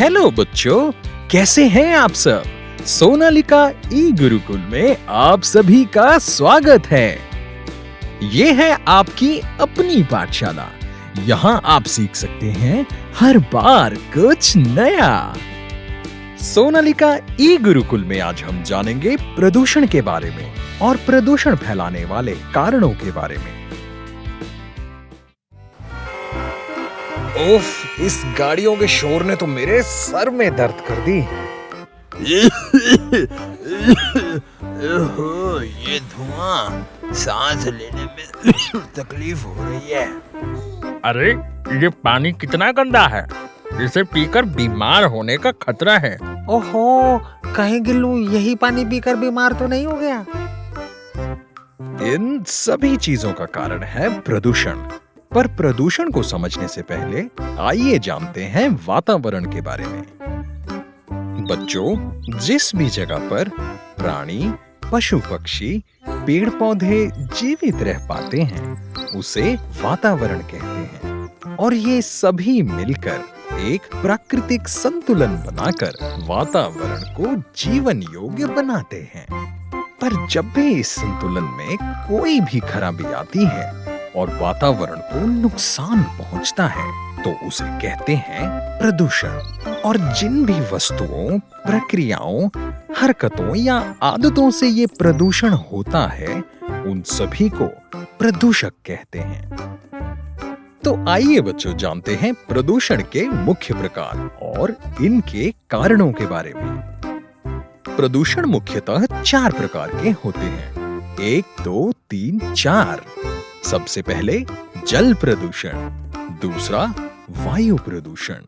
Hello बच्चों, कैसे हैं आप सब? सोनालिका ई गुरुकुल में आप सभी का स्वागत है। ये है आपकी अपनी पाठशाला। यहाँ आप सीख सकते हैं हर बार कुछ नया। सोनालिका ई गुरुकुल में आज हम जानेंगे प्रदूषण के बारे में और प्रदूषण फैलाने वाले कारणों के बारे में। उफ, इस गाड़ियों के शोर ने तो मेरे सर में दर्द कर दी। ये धुआं सांस लेने में तकलीफ हो रही है। अरे ये पानी कितना गंदा है, इसे पीकर बीमार होने का खतरा है। ओहो, कहीं गिल्लू यही पानी पीकर बीमार तो नहीं हो गया? इन सभी चीजों का कारण है प्रदूषण। पर प्रदूषण को समझने से पहले आइए जानते हैं वातावरण के बारे में। बच्चों, जिस भी जगह पर प्राणी, पशु पक्षी, पेड़ पौधे जीवित रह पाते हैं उसे वातावरण कहते हैं। और ये सभी मिलकर एक प्राकृतिक संतुलन बनाकर वातावरण को जीवन योग्य बनाते हैं। पर जब भी इस संतुलन में कोई भी खराबी आती है और वातावरण को नुकसान पहुंचता है तो उसे कहते हैं प्रदूषण। और जिन भी वस्तुओं, प्रक्रियाओं, हरकतों या आदतों से ये प्रदूषण होता है उन सभी को प्रदूषक कहते हैं। तो आइए बच्चों जानते हैं प्रदूषण के मुख्य प्रकार और इनके कारणों के बारे में। प्रदूषण मुख्यतः 4 प्रकार के होते हैं। 1, 2, 3, 4। सबसे पहले जल प्रदूषण, दूसरा वायु प्रदूषण,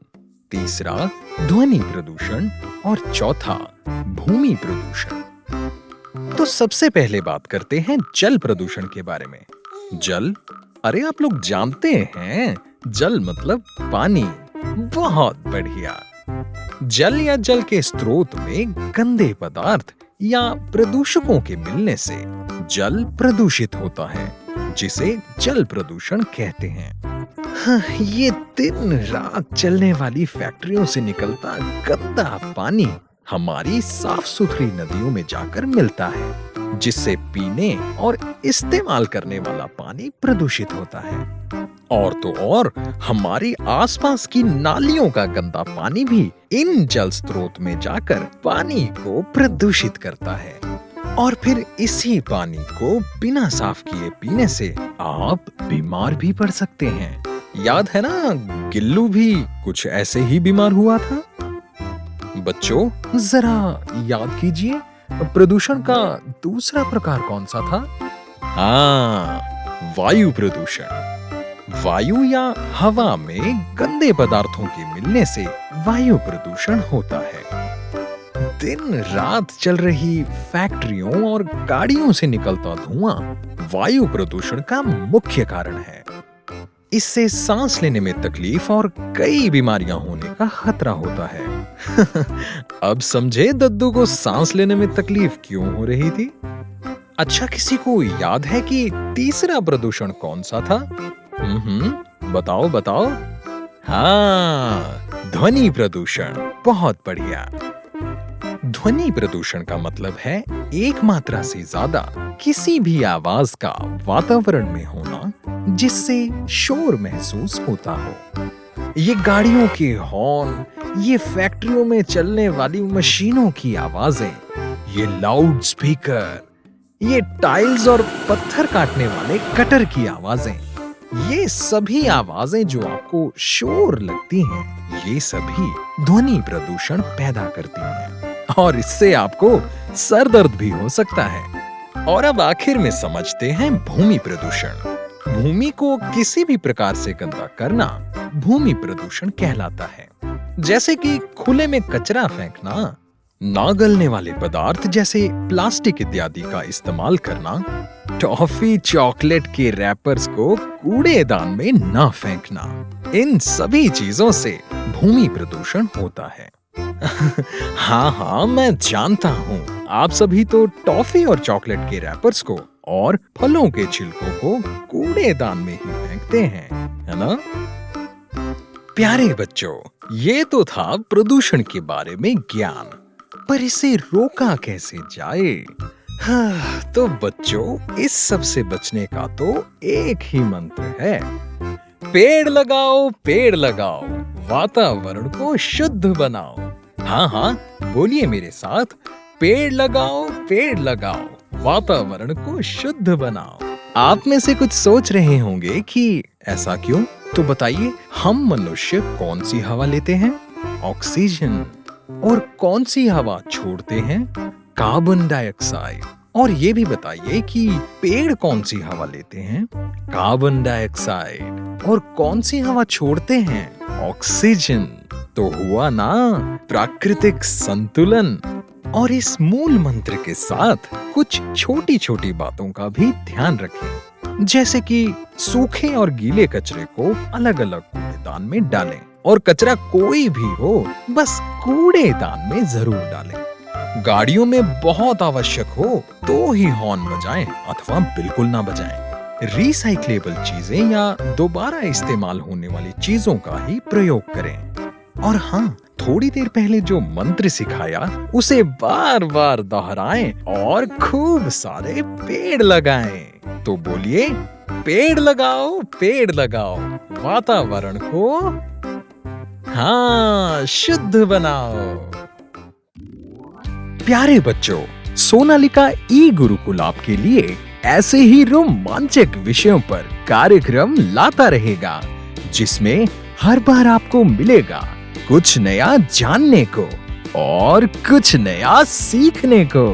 तीसरा ध्वनि प्रदूषण और चौथा भूमि प्रदूषण। तो सबसे पहले बात करते हैं जल प्रदूषण के बारे में। जल, अरे आप लोग जानते हैं जल मतलब पानी। बहुत बढ़िया। जल या जल के स्रोत में गंदे पदार्थ या प्रदूषकों के मिलने से जल प्रदूषित होता है, जिसे जल प्रदूषण कहते हैं। हाँ, ये दिन रात चलने वाली फैक्ट्रियों से निकलता गंदा पानी हमारी साफ सुथरी नदियों में जाकर मिलता है, जिससे पीने और इस्तेमाल करने वाला पानी प्रदूषित होता है। और तो और हमारी आसपास की नालियों का गंदा पानी भी इन जल स्रोत में जाकर पानी को प्रदूषित करता है। और फिर इसी पानी को बिना साफ किए पीने से आप बीमार भी पड़ सकते हैं। याद है ना, गिल्लू भी कुछ ऐसे ही बीमार हुआ था। बच्चों, जरा याद कीजिए प्रदूषण का दूसरा प्रकार कौन सा था? हाँ, वायु प्रदूषण। वायु या हवा में गंदे पदार्थों के मिलने से वायु प्रदूषण होता है। दिन रात चल रही फैक्ट्रियों और गाड़ियों से निकलता धुआं वायु प्रदूषण का मुख्य कारण है। इससे सांस लेने में तकलीफ और कई बीमारियां होने का खतरा होता है। अब समझे दद्दू को सांस लेने में तकलीफ क्यों हो रही थी? अच्छा, किसी को याद है कि तीसरा प्रदूषण कौन सा था? बताओ बताओ। हाँ, ध्वनि प्रदूषण। बहुत बढ़िया। ध्वनि प्रदूषण का मतलब है एक मात्रा से ज्यादा किसी भी आवाज का वातावरण में होना जिससे शोर महसूस होता हो। ये गाड़ियों के हॉर्न, ये फैक्ट्रियों में चलने वाली मशीनों की आवाजें, ये लाउड स्पीकर, ये टाइल्स और पत्थर काटने वाले कटर की आवाजें, ये सभी आवाजें जो आपको शोर लगती हैं, ये सभी ध्वनि प्रदूषण पैदा करती हैं। और इससे आपको सर दर्द भी हो सकता है। और अब आखिर में समझते हैं भूमि प्रदूषण। भूमि को किसी भी प्रकार से गंदा करना भूमि प्रदूषण कहलाता है। जैसे कि खुले में कचरा फेंकना, ना गलने वाले पदार्थ जैसे प्लास्टिक इत्यादि का इस्तेमाल करना, टॉफी चॉकलेट के रैपर्स को कूड़ेदान में ना फेंकना, इन सभी चीजों से भूमि प्रदूषण होता है। हाँ, मैं जानता हूँ आप सभी तो टॉफी और चॉकलेट के रैपर्स को और फलों के छिलकों को कूड़ेदान में ही फेंकते हैं, है ना? प्यारे बच्चों, ये तो था प्रदूषण के बारे में ज्ञान, पर इसे रोका कैसे जाए? हाँ, तो बच्चों, इस सब से बचने का तो एक ही मंत्र है। पेड़ लगाओ, वातावरण को शुद्ध बनाओ। हाँ हाँ, बोलिए मेरे साथ, पेड़ लगाओ, वातावरण को शुद्ध बनाओ। आप में से कुछ सोच रहे होंगे कि ऐसा क्यों? तो बताइए, हम मनुष्य कौन सी हवा लेते हैं? ऑक्सीजन। और कौन सी हवा छोड़ते हैं? Carbon dioxide. और ये भी बताइए कि पेड़ कौन सी हवा लेते हैं? Carbon dioxide. और कौन सी हवा छोड़ते हैं? ऑक्सीजन। तो हुआ ना प्राकृतिक संतुलन। और इस मूल मंत्र के साथ कुछ छोटी छोटी बातों का भी ध्यान रखें, जैसे कि सूखे और गीले कचरे को अलग अलग कूड़ेदान में डालें, और कचरा कोई भी हो बस कूड़ेदान में जरूर डालें। गाड़ियों में बहुत आवश्यक हो तो ही हॉर्न बजाएं अथवा बिल्कुल ना बजाएं। रिसाइक्लेबल चीजें या दोबारा इस्तेमाल होने वाली चीजों का ही प्रयोग करें। और हाँ, थोड़ी देर पहले जो मंत्र सिखाया उसे बार बार दोहराएं और खूब सारे पेड़ लगाएं। तो बोलिए, पेड़ लगाओ, वातावरण को हाँ शुद्ध बनाओ। प्यारे बच्चों, सोनालिका ई गुरुकुल आपके लिए ऐसे ही रोमांचक विषयों पर कार्यक्रम लाता रहेगा, जिसमें हर बार आपको मिलेगा कुछ नया जानने को और कुछ नया सीखने को।